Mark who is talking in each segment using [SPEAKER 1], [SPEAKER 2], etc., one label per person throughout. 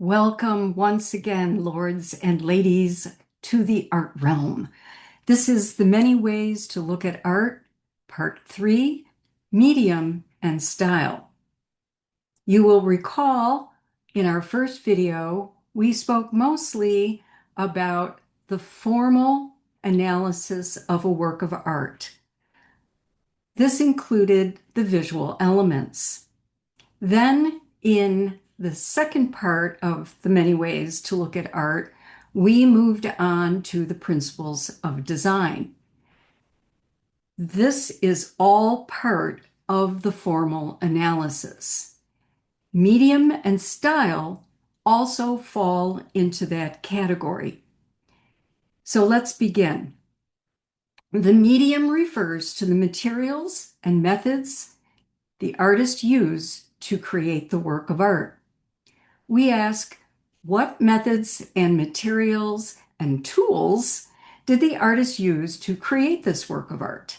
[SPEAKER 1] Welcome once again, lords and ladies, to the art realm. This is The Many Ways to Look at Art, Part 3, Medium and Style. You will recall in our first video, we spoke mostly about the formal analysis of a work of art. This included the visual elements. Then, in the second part of The Many Ways to Look at Art, we moved on to the principles of design. This is all part of the formal analysis. Medium and style also fall into that category. So let's begin. The medium refers to the materials and methods the artist used to create the work of art. We ask, what methods and materials and tools did the artist use to create this work of art?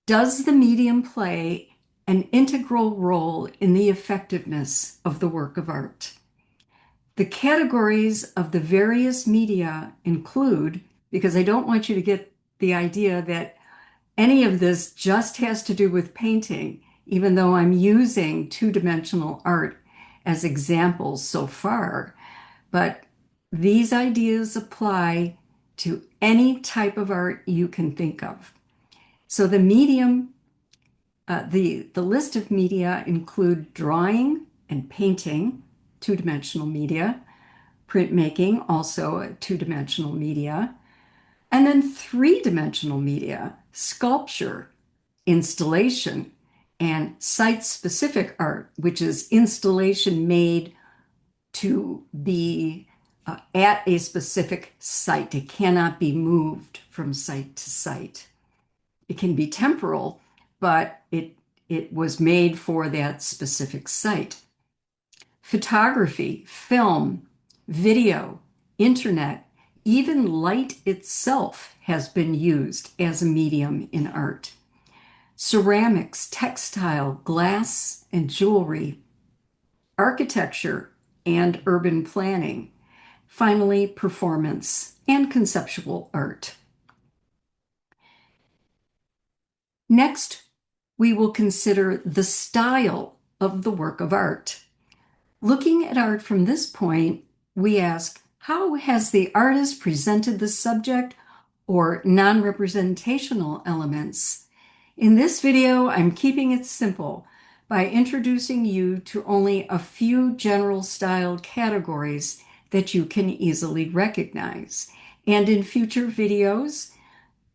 [SPEAKER 1] Does the medium play an integral role in the effectiveness of the work of art? The categories of the various media include, because I don't want you to get the idea that any of this just has to do with painting, even though I'm using two-dimensional art as examples so far, but these ideas apply to any type of art you can think of. So the medium, the list of media include drawing and painting, two-dimensional media, printmaking, also a two-dimensional media, and then three-dimensional media, sculpture, installation, and site-specific art, which is installation made to be at a specific site. It cannot be moved from site to site. It can be temporal, but it was made for that specific site. Photography, film, video, internet, even light itself has been used as a medium in art. Ceramics, textile, glass, and jewelry, architecture, and urban planning. Finally, performance and conceptual art. Next, we will consider the style of the work of art. Looking at art from this point, we ask, how has the artist presented the subject or non-representational elements? In this video, I'm keeping it simple by introducing you to only a few general style categories that you can easily recognize. And in future videos,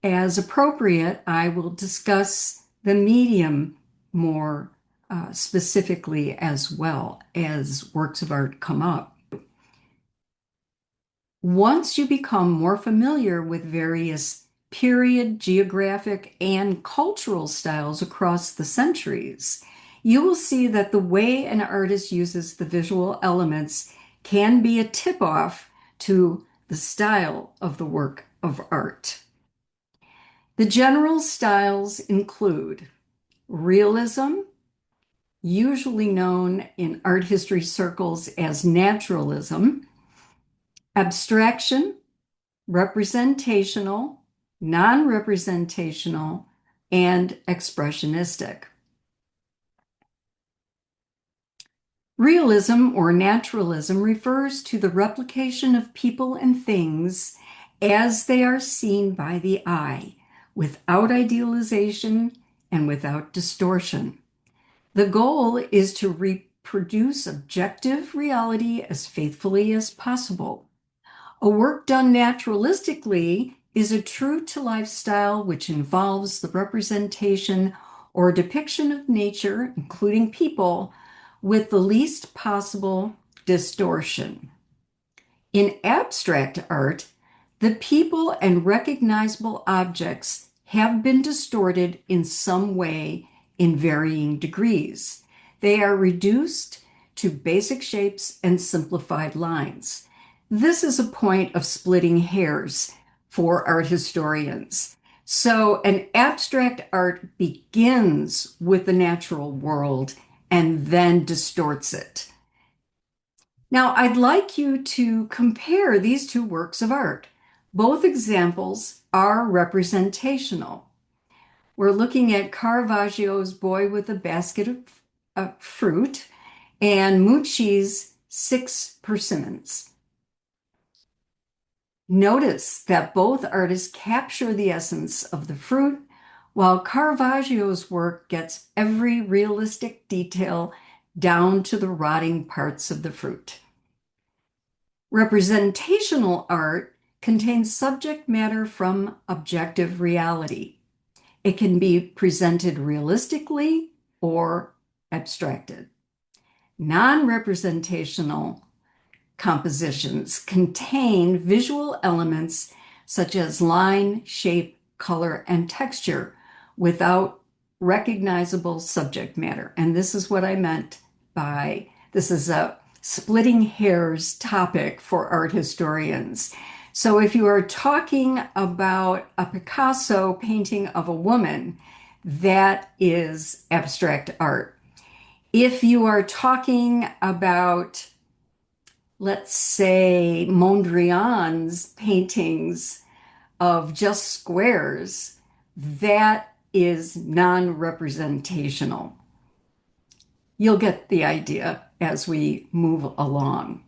[SPEAKER 1] as appropriate, I will discuss the medium more specifically as well as works of art come up. Once you become more familiar with various period, geographic, and cultural styles across the centuries, you will see that the way an artist uses the visual elements can be a tip-off to the style of the work of art. The general styles include realism, usually known in art history circles as naturalism, abstraction, representational, non-representational, and expressionistic. Realism or naturalism refers to the replication of people and things as they are seen by the eye, without idealization and without distortion. The goal is to reproduce objective reality as faithfully as possible. A work done naturalistically is a true-to-life style which involves the representation or depiction of nature, including people, with the least possible distortion. In abstract art, the people and recognizable objects have been distorted in some way in varying degrees. They are reduced to basic shapes and simplified lines. This is a point of splitting hairs for art historians. So an abstract art begins with the natural world and then distorts it. Now, I'd like you to compare these two works of art. Both examples are representational. We're looking at Caravaggio's Boy with a Basket of Fruit and Mucci's Six Persimmons. Notice that both artists capture the essence of the fruit, while Caravaggio's work gets every realistic detail down to the rotting parts of the fruit. Representational art contains subject matter from objective reality. It can be presented realistically or abstracted. Non-representational compositions contain visual elements such as line, shape, color, and texture without recognizable subject matter. And this is what I meant by this is a splitting hairs topic for art historians. So if you are talking about a Picasso painting of a woman, that is abstract art. If you are talking about, let's say, Mondrian's paintings of just squares, that is non-representational. You'll get the idea as we move along.